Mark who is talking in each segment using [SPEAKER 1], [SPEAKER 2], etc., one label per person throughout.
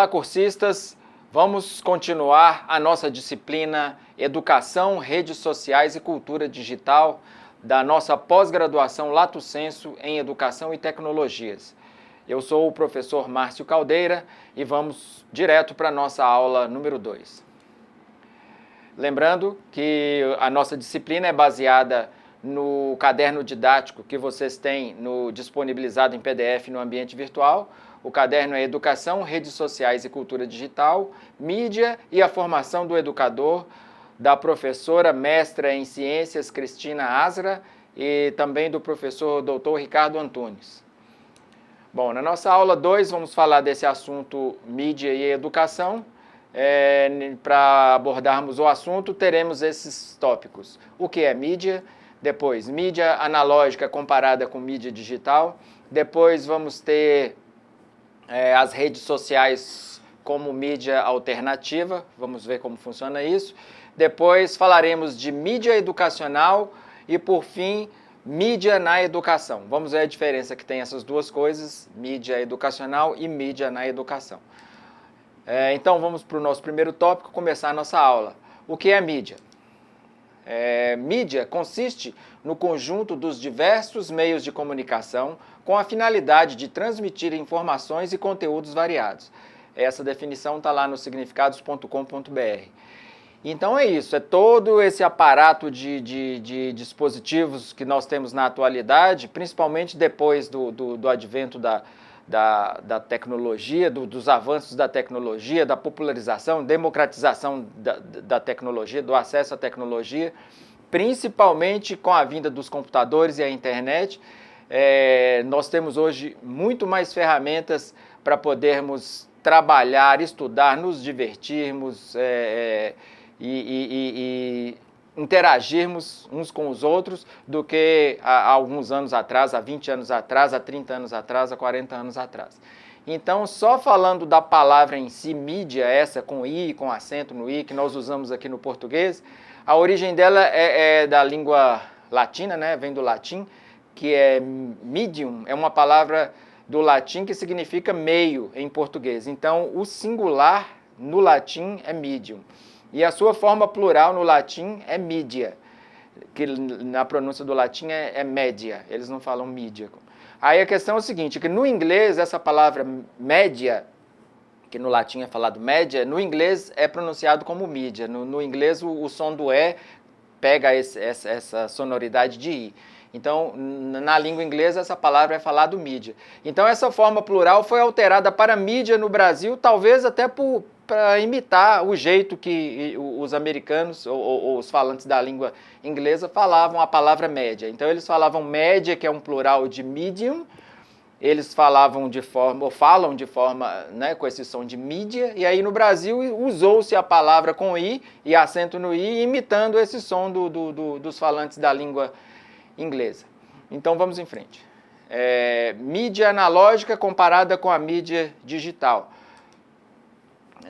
[SPEAKER 1] Olá, cursistas! Vamos continuar a nossa disciplina Educação, Redes Sociais e Cultura Digital da nossa pós-graduação Lato Sensu em Educação e Tecnologias. Eu sou o professor Márcio Caldeira e vamos direto para a nossa aula número 2. Lembrando que a nossa disciplina é baseada no caderno didático que vocês têm disponibilizado em PDF no ambiente virtual. O caderno é Educação, Redes Sociais e Cultura Digital, Mídia e a Formação do Educador, da professora mestra em Ciências Cristina Asra e também do professor Dr. Ricardo Antunes. Bom, na nossa aula 2 vamos falar desse assunto mídia e educação. Para abordarmos o assunto, teremos esses tópicos. O que é mídia? Depois, mídia analógica comparada com mídia digital. Depois vamos ter as redes sociais como mídia alternativa. Vamos ver como funciona isso. Depois falaremos de mídia educacional e, por fim, mídia na educação. Vamos ver a diferença que tem essas duas coisas, mídia educacional e mídia na educação. Então vamos para o nosso primeiro tópico, começar a nossa aula. O que é mídia? Mídia consiste no conjunto dos diversos meios de comunicação com a finalidade de transmitir informações e conteúdos variados. Essa definição está lá no significados.com.br. Então é isso, é todo esse aparato de dispositivos que nós temos na atualidade, principalmente depois do advento da tecnologia, dos avanços da tecnologia, da popularização, democratização da tecnologia, do acesso à tecnologia, principalmente com a vinda dos computadores e a internet. Nós temos hoje muito mais ferramentas para podermos trabalhar, estudar, nos divertirmos e interagirmos uns com os outros do que há alguns anos atrás, há 20 anos atrás, há 30 anos atrás, há 40 anos atrás. Então, só falando da palavra em si, mídia, essa com I, com acento no I, que nós usamos aqui no português, a origem dela é da língua latina, né? Vem do latim, que é medium, é uma palavra do latim que significa meio em português. Então, o singular no latim é medium. E a sua forma plural no latim é mídia, que na pronúncia do latim é média, eles não falam mídia. Aí a questão é o seguinte, que no inglês essa palavra média, que no latim é falado média, no inglês é pronunciado como mídia. No inglês o som do E pega essa sonoridade de I. Então, na língua inglesa, essa palavra é falado mídia. Então, essa forma plural foi alterada para mídia no Brasil, talvez até para imitar o jeito que os americanos ou os falantes da língua inglesa falavam a palavra média. Então, eles falavam média, que é um plural de medium, eles falam de forma, né, com esse som de mídia, e aí no Brasil usou-se a palavra com I e acento no I, imitando esse som dos falantes da língua inglesa. Então vamos em frente. Mídia analógica comparada com a mídia digital.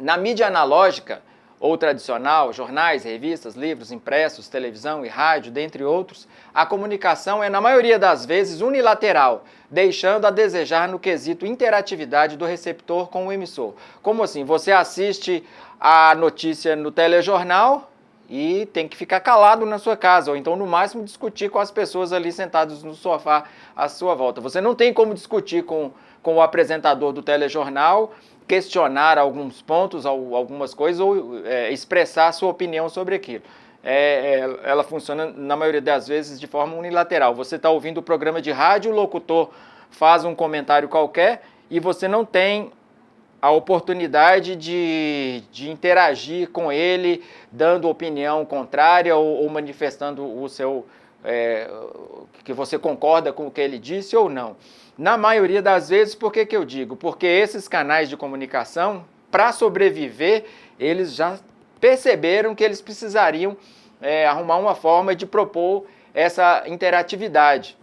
[SPEAKER 1] Na mídia analógica ou tradicional, jornais, revistas, livros, impressos, televisão e rádio, dentre outros, a comunicação é na maioria das vezes unilateral, deixando a desejar no quesito interatividade do receptor com o emissor. Como assim? Você assiste a notícia no telejornal e tem que ficar calado na sua casa, ou então, no máximo, discutir com as pessoas ali sentadas no sofá à sua volta. Você não tem como discutir com o apresentador do telejornal, questionar alguns pontos, algumas coisas, ou expressar a sua opinião sobre aquilo. Ela funciona, na maioria das vezes, de forma unilateral. Você está ouvindo o programa de rádio, o locutor faz um comentário qualquer e você não tem a oportunidade de interagir com ele, dando opinião contrária ou manifestando o seu que você concorda com o que ele disse ou não. Na maioria das vezes, por que eu digo? Porque esses canais de comunicação, para sobreviver, eles já perceberam que eles precisariam arrumar uma forma de propor essa interatividade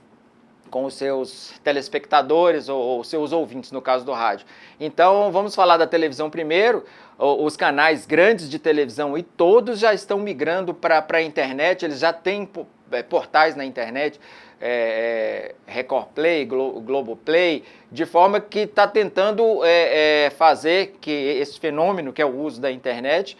[SPEAKER 1] com os seus telespectadores ou seus ouvintes, no caso do rádio. Então, vamos falar da televisão primeiro. Os canais grandes de televisão e todos já estão migrando para a internet, eles já têm portais na internet, Record Play, Globoplay, de forma que está tentando fazer que esse fenômeno, que é o uso da internet,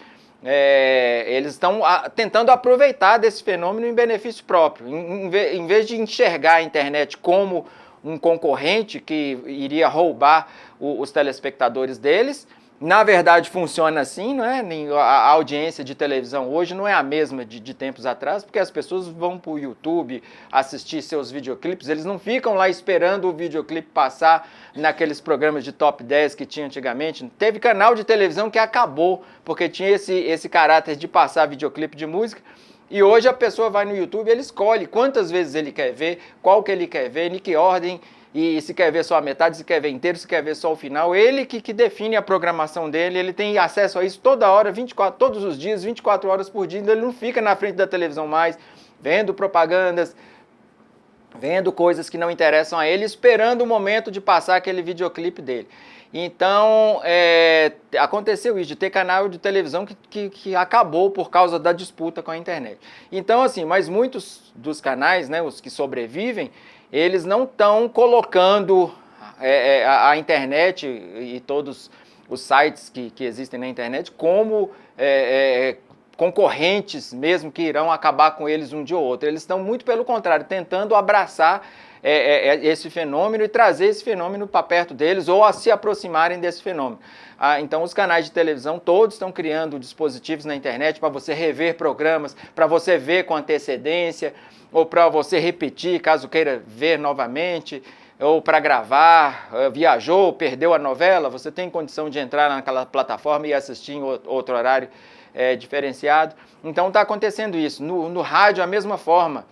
[SPEAKER 1] eles estão tentando aproveitar desse fenômeno em benefício próprio. Em vez de enxergar a internet como um concorrente que iria roubar os telespectadores deles, na verdade funciona assim, não é? A audiência de televisão hoje não é a mesma de tempos atrás, porque as pessoas vão para o YouTube assistir seus videoclipes, eles não ficam lá esperando o videoclipe passar naqueles programas de top 10 que tinha antigamente. Teve canal de televisão que acabou, porque tinha esse caráter de passar videoclipe de música. E hoje a pessoa vai no YouTube, ele escolhe quantas vezes ele quer ver, qual que ele quer ver, em que ordem, e se quer ver só a metade, se quer ver inteiro, se quer ver só o final. Ele que define a programação dele, ele tem acesso a isso toda hora, todos os dias, 24 horas por dia. Ele não fica na frente da televisão mais, vendo propagandas, vendo coisas que não interessam a ele, esperando o momento de passar aquele videoclipe dele. Então, aconteceu isso, de ter canal de televisão que acabou por causa da disputa com a internet. Então, assim, mas muitos dos canais, né, os que sobrevivem, eles não estão colocando a internet e todos os sites que existem na internet como concorrentes mesmo que irão acabar com eles um dia ou outro. Eles estão, muito pelo contrário, tentando abraçar esse fenômeno e trazer esse fenômeno para perto deles ou a se aproximarem desse fenômeno. Então os canais de televisão todos estão criando dispositivos na internet para você rever programas, para você ver com antecedência, ou para você repetir caso queira ver novamente, ou para gravar, viajou, perdeu a novela, você tem condição de entrar naquela plataforma e assistir em outro horário diferenciado. Então está acontecendo isso. No rádio, a mesma forma.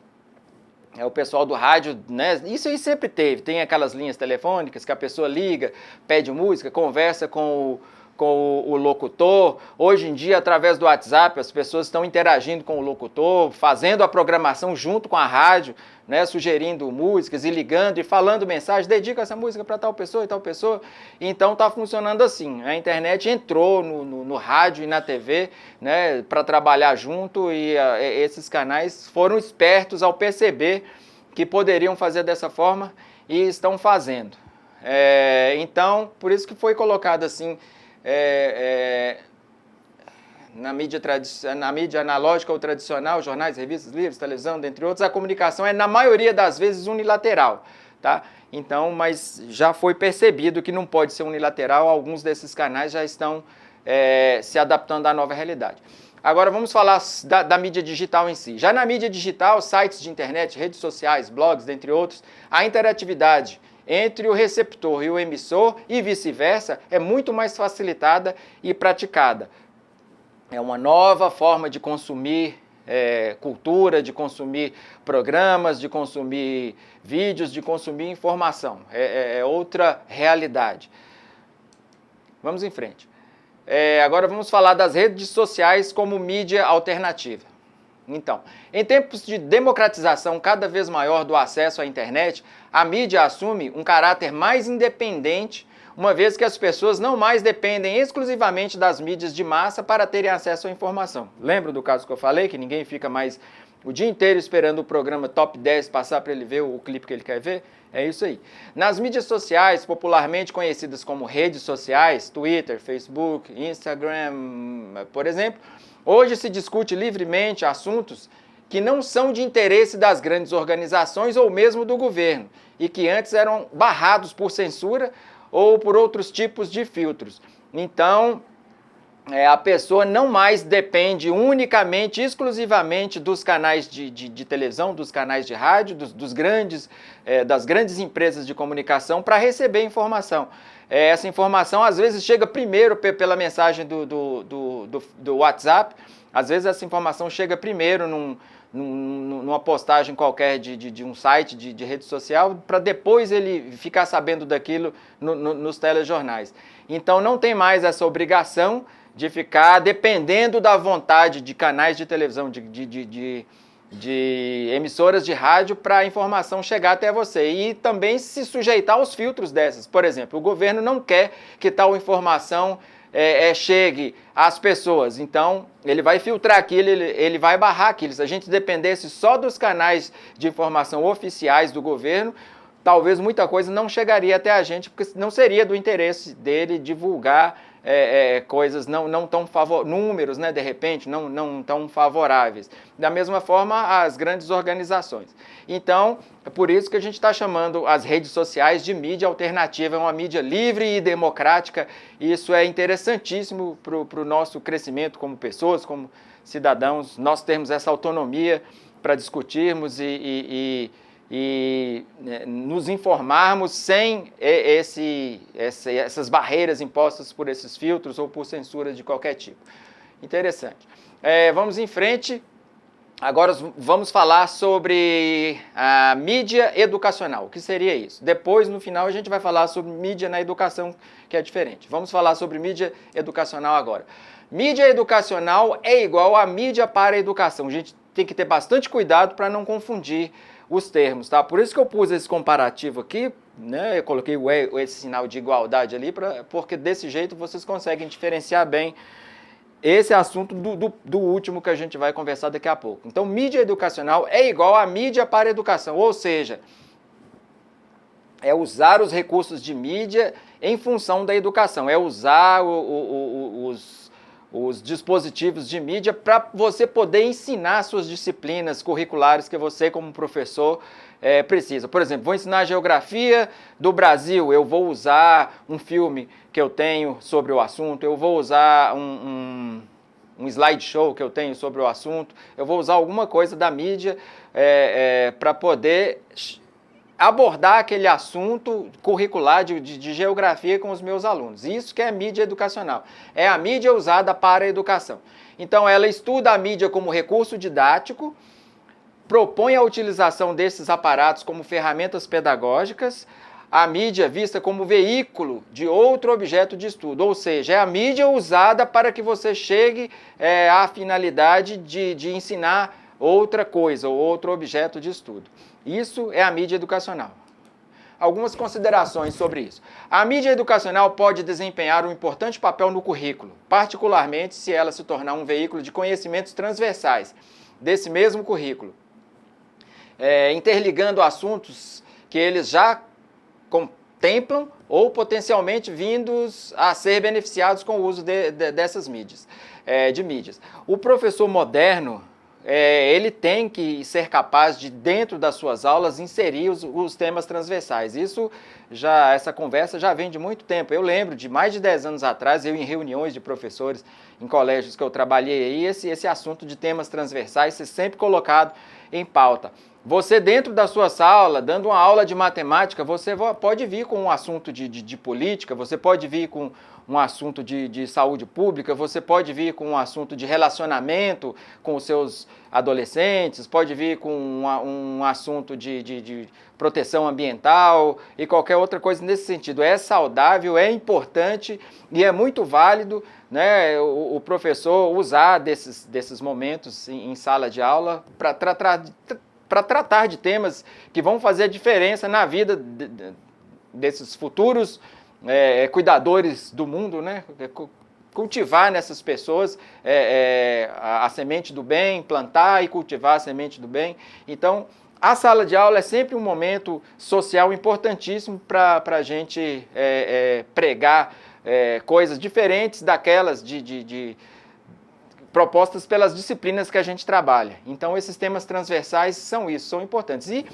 [SPEAKER 1] O pessoal do rádio, né? Isso aí sempre teve. Tem aquelas linhas telefônicas que a pessoa liga, pede música, conversa com o locutor. Hoje em dia, através do WhatsApp, as pessoas estão interagindo com o locutor, fazendo a programação junto com a rádio, né, sugerindo músicas e ligando e falando mensagem, dedica essa música para tal pessoa e tal pessoa. Então está funcionando assim. A internet entrou no rádio e na TV, né, para trabalhar junto, e esses canais foram espertos ao perceber que poderiam fazer dessa forma e estão fazendo. Então, por isso que foi colocado assim, na mídia analógica ou tradicional, jornais, revistas, livros, televisão, dentre outros, a comunicação é, na maioria das vezes, unilateral, tá? Então, mas já foi percebido que não pode ser unilateral, alguns desses canais já estão se adaptando à nova realidade. Agora vamos falar da mídia digital em si. Já na mídia digital, sites de internet, redes sociais, blogs, dentre outros, a interatividade entre o receptor e o emissor e vice-versa é muito mais facilitada e praticada. É uma nova forma de consumir cultura, de consumir programas, de consumir vídeos, de consumir informação. É outra realidade. Vamos em frente. Agora vamos falar das redes sociais como mídia alternativa. Então, em tempos de democratização cada vez maior do acesso à internet, a mídia assume um caráter mais independente, uma vez que as pessoas não mais dependem exclusivamente das mídias de massa para terem acesso à informação. Lembra do caso que eu falei, que ninguém fica mais o dia inteiro esperando o programa Top 10 passar para ele ver o clipe que ele quer ver? É isso aí. Nas mídias sociais, popularmente conhecidas como redes sociais, Twitter, Facebook, Instagram, por exemplo, hoje se discute livremente assuntos que não são de interesse das grandes organizações ou mesmo do governo, e que antes eram barrados por censura ou por outros tipos de filtros. Então, a pessoa não mais depende unicamente, exclusivamente dos canais de televisão, dos canais de rádio, das grandes empresas de comunicação para receber informação. Essa informação às vezes chega primeiro pela mensagem do WhatsApp, às vezes essa informação chega primeiro numa postagem qualquer de um site de rede social, para depois ele ficar sabendo daquilo nos telejornais. Então não tem mais essa obrigação de ficar dependendo da vontade de canais de televisão, de emissoras de rádio para a informação chegar até você. E também se sujeitar aos filtros dessas. Por exemplo, o governo não quer que tal informação chegue às pessoas. Então, ele vai filtrar aquilo, ele vai barrar aquilo. Se a gente dependesse só dos canais de informação oficiais do governo, talvez muita coisa não chegaria até a gente, porque não seria do interesse dele divulgar coisas não tão favoráveis, números, né, de repente, não tão favoráveis. Da mesma forma, as grandes organizações. Então, é por isso que a gente está chamando as redes sociais de mídia alternativa, é uma mídia livre e democrática, e isso é interessantíssimo para o nosso crescimento como pessoas, como cidadãos, nós termos essa autonomia para discutirmos e nos informarmos sem essas barreiras impostas por esses filtros ou por censuras de qualquer tipo. Interessante. Vamos em frente. Agora vamos falar sobre a mídia educacional. O que seria isso? Depois, no final, a gente vai falar sobre mídia na educação, que é diferente. Vamos falar sobre mídia educacional agora. Mídia educacional é igual a mídia para a educação. A gente tem que ter bastante cuidado para não confundir os termos, tá? Por isso que eu pus esse comparativo aqui, né? Eu coloquei esse sinal de igualdade ali, porque desse jeito vocês conseguem diferenciar bem esse assunto do último que a gente vai conversar daqui a pouco. Então, mídia educacional é igual a mídia para a educação, ou seja, é usar os recursos de mídia em função da educação, é usar os dispositivos de mídia para você poder ensinar suas disciplinas curriculares que você, como professor, precisa. Por exemplo, vou ensinar geografia do Brasil, eu vou usar um filme que eu tenho sobre o assunto, eu vou usar um slideshow que eu tenho sobre o assunto, eu vou usar alguma coisa da mídia para poder abordar aquele assunto curricular de geografia com os meus alunos. Isso que é mídia educacional. É a mídia usada para a educação. Então, ela estuda a mídia como recurso didático, propõe a utilização desses aparatos como ferramentas pedagógicas, a mídia vista como veículo de outro objeto de estudo, ou seja, é a mídia usada para que você chegue à finalidade de ensinar outra coisa ou outro objeto de estudo. Isso é a mídia educacional. Algumas considerações sobre isso. A mídia educacional pode desempenhar um importante papel no currículo, particularmente se ela se tornar um veículo de conhecimentos transversais desse mesmo currículo, interligando assuntos que eles já contemplam ou potencialmente vindos a ser beneficiados com o uso dessas mídias, de mídias. O professor moderno, ele tem que ser capaz de, dentro das suas aulas, inserir os temas transversais. Essa conversa já vem de muito tempo. Eu lembro de mais de 10 anos atrás, eu em reuniões de professores em colégios que eu trabalhei aí, esse assunto de temas transversais ser sempre colocado em pauta. Você, dentro da sua sala, dando uma aula de matemática, você pode vir com um assunto de política, você pode vir com um assunto de saúde pública, você pode vir com um assunto de relacionamento com os seus adolescentes, pode vir com um assunto de proteção ambiental e qualquer outra coisa nesse sentido. É saudável, é importante e é muito válido, né, o professor usar desses momentos em sala de aula para tratar de temas que vão fazer a diferença na vida desses futuros cuidadores do mundo, né? Cultivar nessas pessoas a semente do bem, plantar e cultivar a semente do bem. Então, a sala de aula é sempre um momento social importantíssimo para a gente pregar coisas diferentes daquelas propostas pelas disciplinas que a gente trabalha. Então, esses temas transversais são isso, são importantes. E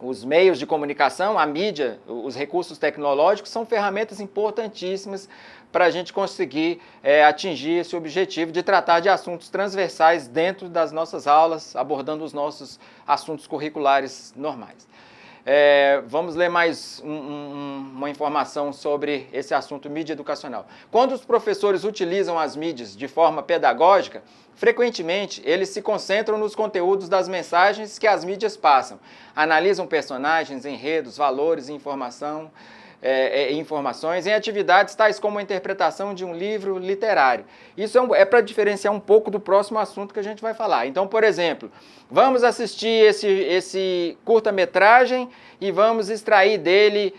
[SPEAKER 1] os meios de comunicação, a mídia, os recursos tecnológicos são ferramentas importantíssimas para a gente conseguir atingir esse objetivo de tratar de assuntos transversais dentro das nossas aulas, abordando os nossos assuntos curriculares normais. Vamos ler mais uma informação sobre esse assunto mídia educacional. Quando os professores utilizam as mídias de forma pedagógica, frequentemente eles se concentram nos conteúdos das mensagens que as mídias passam, analisam personagens, enredos, valores e informações em atividades tais como a interpretação de um livro literário. Isso é para diferenciar um pouco do próximo assunto que a gente vai falar. Então, por exemplo, vamos assistir esse curta-metragem e vamos extrair dele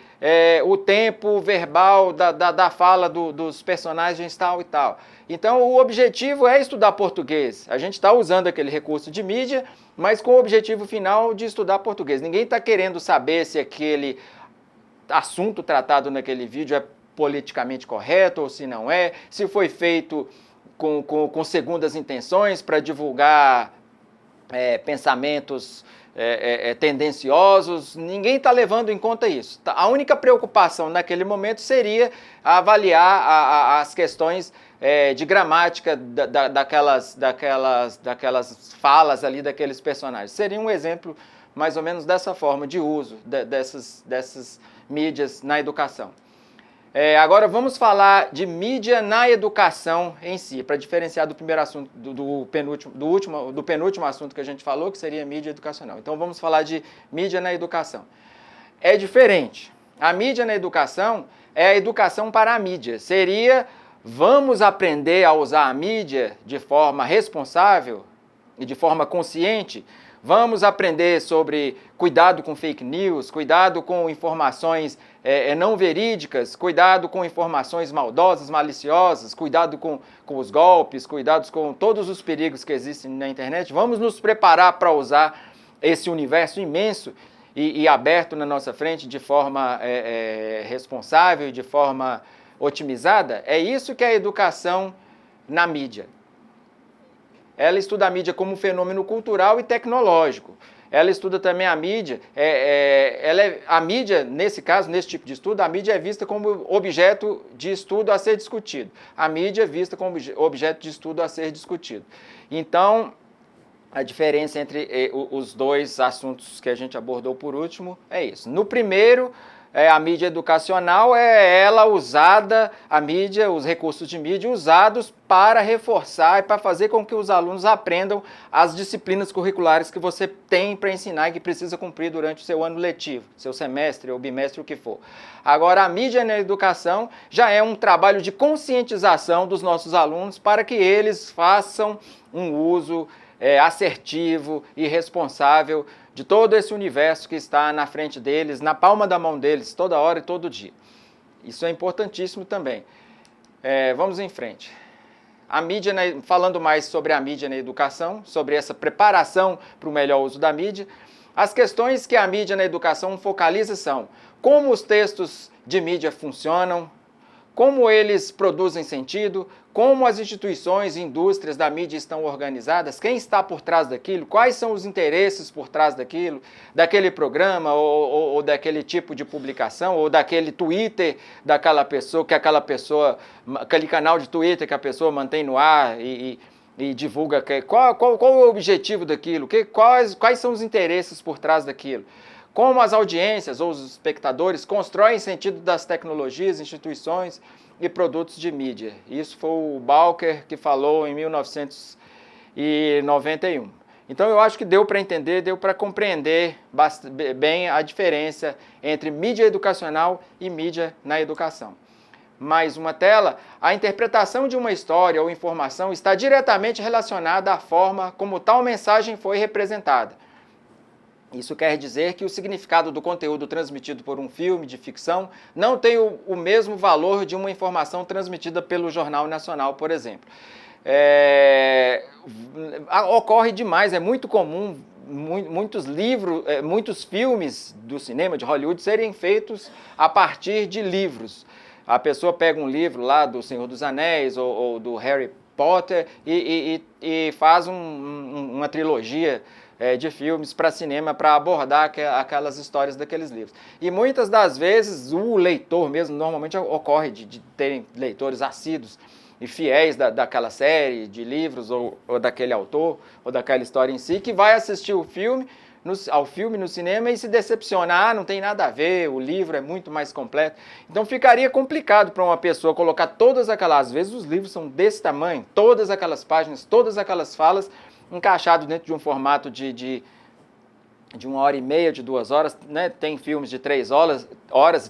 [SPEAKER 1] o tempo verbal da fala dos personagens tal e tal. Então, o objetivo é estudar português. A gente está usando aquele recurso de mídia, mas com o objetivo final de estudar português. Ninguém está querendo saber se aquele assunto tratado naquele vídeo é politicamente correto ou se não é, se foi feito com segundas intenções para divulgar pensamentos tendenciosos. Ninguém está levando em conta isso. A única preocupação naquele momento seria avaliar as questões de gramática daquelas falas ali daqueles personagens. Seria um exemplo mais ou menos dessa forma de uso dessas mídias na educação. Agora vamos falar de mídia na educação em si, para diferenciar do primeiro assunto, do penúltimo assunto que a gente falou, que seria mídia educacional. Então vamos falar de mídia na educação. É diferente. A mídia na educação é a educação para a mídia. Vamos aprender a usar a mídia de forma responsável e de forma consciente. Vamos aprender sobre cuidado com fake news, cuidado com informações não verídicas, cuidado com informações maldosas, maliciosas, cuidado com os golpes, cuidado com todos os perigos que existem na internet. Vamos nos preparar para usar esse universo imenso e aberto na nossa frente de forma responsável e de forma otimizada. É isso que é a educação na mídia. Ela estuda a mídia como um fenômeno cultural e tecnológico. Ela estuda também a mídia. A mídia, nesse caso, nesse tipo de estudo, a mídia é vista como objeto de estudo a ser discutido. A mídia é vista como objeto de estudo a ser discutido. Então, a diferença entre os dois assuntos que a gente abordou por último é isso. No primeiro, a mídia educacional ela usada, a mídia, os recursos de mídia usados para reforçar e para fazer com que os alunos aprendam as disciplinas curriculares que você tem para ensinar e que precisa cumprir durante o seu ano letivo, seu semestre ou bimestre, o que for. Agora, a mídia na educação já é um trabalho de conscientização dos nossos alunos para que eles façam um uso assertivo e responsável de todo esse universo que está na frente deles, na palma da mão deles, toda hora e todo dia. Isso é importantíssimo também. Vamos em frente. A mídia, falando mais sobre a mídia na educação, sobre essa preparação para o melhor uso da mídia, as questões que a mídia na educação focaliza são como os textos de mídia funcionam, como eles produzem sentido, como as instituições e indústrias da mídia estão organizadas, quem está por trás daquilo, quais são os interesses por trás daquilo, daquele programa ou daquele tipo de publicação, ou daquele Twitter daquela pessoa, aquele canal de Twitter que a pessoa mantém no ar e divulga. Qual é o objetivo daquilo, quais são os interesses por trás daquilo. Como as audiências ou os espectadores constroem sentido das tecnologias, instituições e produtos de mídia. Isso foi o Balker que falou em 1991. Então eu acho que deu para entender, deu para compreender bem a diferença entre mídia educacional e mídia na educação. Mais uma tela. A interpretação de uma história ou informação está diretamente relacionada à forma como tal mensagem foi representada. Isso quer dizer que o significado do conteúdo transmitido por um filme de ficção não tem o mesmo valor de uma informação transmitida pelo Jornal Nacional, por exemplo. Ocorre demais, é muito comum muitos livros, muitos filmes do cinema de Hollywood serem feitos a partir de livros. A pessoa pega um livro lá do Senhor dos Anéis ou do Harry Potter e faz uma trilogia de filmes para cinema para abordar aquelas histórias daqueles livros. E muitas das vezes o leitor mesmo, normalmente ocorre de terem leitores assíduos e fiéis daquela série de livros ou daquele autor ou daquela história em si, que vai assistir ao filme no cinema e se decepcionar, não tem nada a ver, o livro é muito mais completo. Então ficaria complicado para uma pessoa colocar todas aquelas, às vezes os livros são desse tamanho, todas aquelas páginas, todas aquelas falas, encaixado dentro de um formato de 1h30, de 2 horas, né? Tem filmes de 3 horas,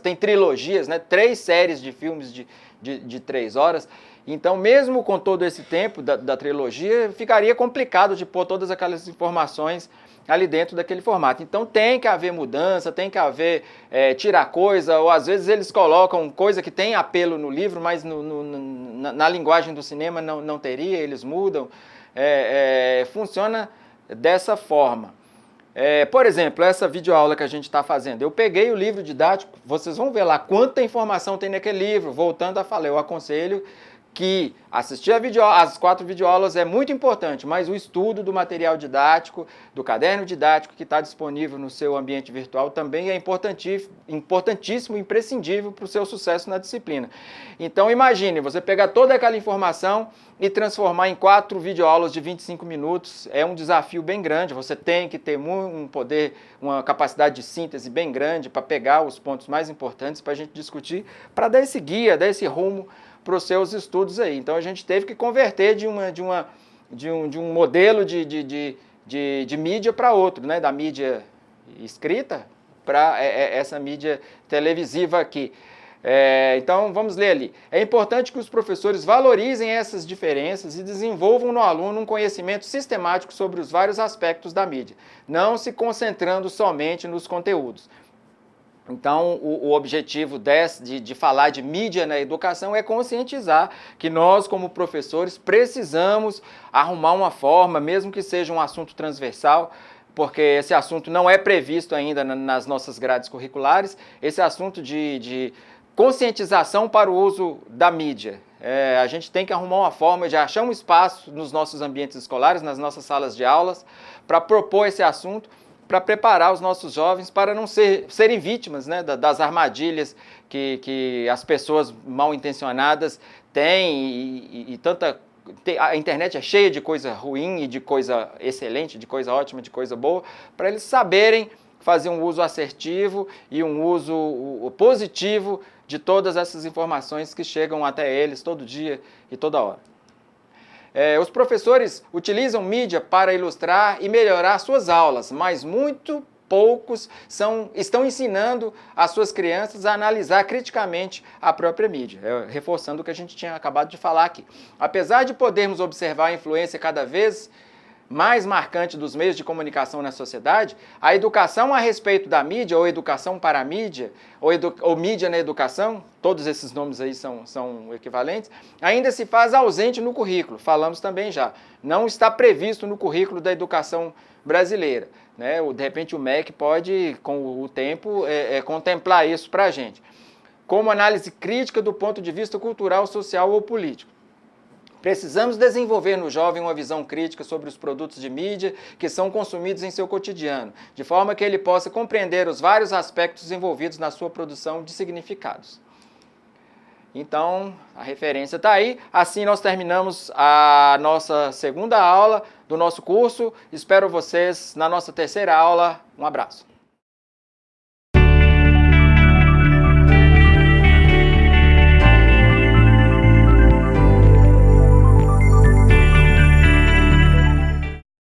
[SPEAKER 1] tem trilogias, né? 3 séries de filmes de 3 horas. Então, mesmo com todo esse tempo da trilogia, ficaria complicado de pôr todas aquelas informações ali dentro daquele formato. Então tem que haver mudança, tem que haver tirar coisa, ou às vezes eles colocam coisa que tem apelo no livro, mas na linguagem do cinema não teria, eles mudam. Funciona dessa forma. Por exemplo, essa videoaula que a gente está fazendo, eu peguei o livro didático, vocês vão ver lá quanta informação tem naquele livro. Voltando a falar, eu aconselho que assistir as 4 videoaulas é muito importante, mas o estudo do material didático, do caderno didático que está disponível no seu ambiente virtual também é importantíssimo, imprescindível para o seu sucesso na disciplina. Então imagine, você pegar toda aquela informação e transformar em 4 videoaulas de 25 minutos, é um desafio bem grande, você tem que ter um poder, uma capacidade de síntese bem grande para pegar os pontos mais importantes para a gente discutir, para dar esse guia, dar esse rumo para os seus estudos aí. Então a gente teve que converter de um modelo de mídia para outro, né? Da mídia escrita para essa mídia televisiva aqui. Então vamos ler ali. É importante que os professores valorizem essas diferenças e desenvolvam no aluno um conhecimento sistemático sobre os vários aspectos da mídia, não se concentrando somente nos conteúdos. Então, o objetivo de falar de mídia na educação é conscientizar que nós, como professores, precisamos arrumar uma forma, mesmo que seja um assunto transversal, porque esse assunto não é previsto ainda nas nossas grades curriculares, esse assunto de conscientização para o uso da mídia. A gente tem que arrumar uma forma de achar um espaço nos nossos ambientes escolares, nas nossas salas de aulas, para propor esse assunto, para preparar os nossos jovens para não serem vítimas, né, das armadilhas que as pessoas mal intencionadas têm a internet é cheia de coisa ruim e de coisa excelente, de coisa ótima, de coisa boa, para eles saberem fazer um uso assertivo e um uso positivo de todas essas informações que chegam até eles todo dia e toda hora. Os professores utilizam mídia para ilustrar e melhorar suas aulas, mas muito poucos estão ensinando as suas crianças a analisar criticamente a própria mídia, reforçando o que a gente tinha acabado de falar aqui. Apesar de podermos observar a influência cada vez mais marcante dos meios de comunicação na sociedade, a educação a respeito da mídia, ou educação para a mídia, ou mídia na educação, todos esses nomes aí são equivalentes, ainda se faz ausente no currículo, falamos também já. Não está previsto no currículo da educação brasileira, né? De repente o MEC pode, com o tempo, contemplar isso para a gente. Como análise crítica do ponto de vista cultural, social ou político. Precisamos desenvolver no jovem uma visão crítica sobre os produtos de mídia que são consumidos em seu cotidiano, de forma que ele possa compreender os vários aspectos envolvidos na sua produção de significados. Então, a referência está aí. Assim nós terminamos a nossa segunda aula do nosso curso. Espero vocês na nossa terceira aula. Um abraço.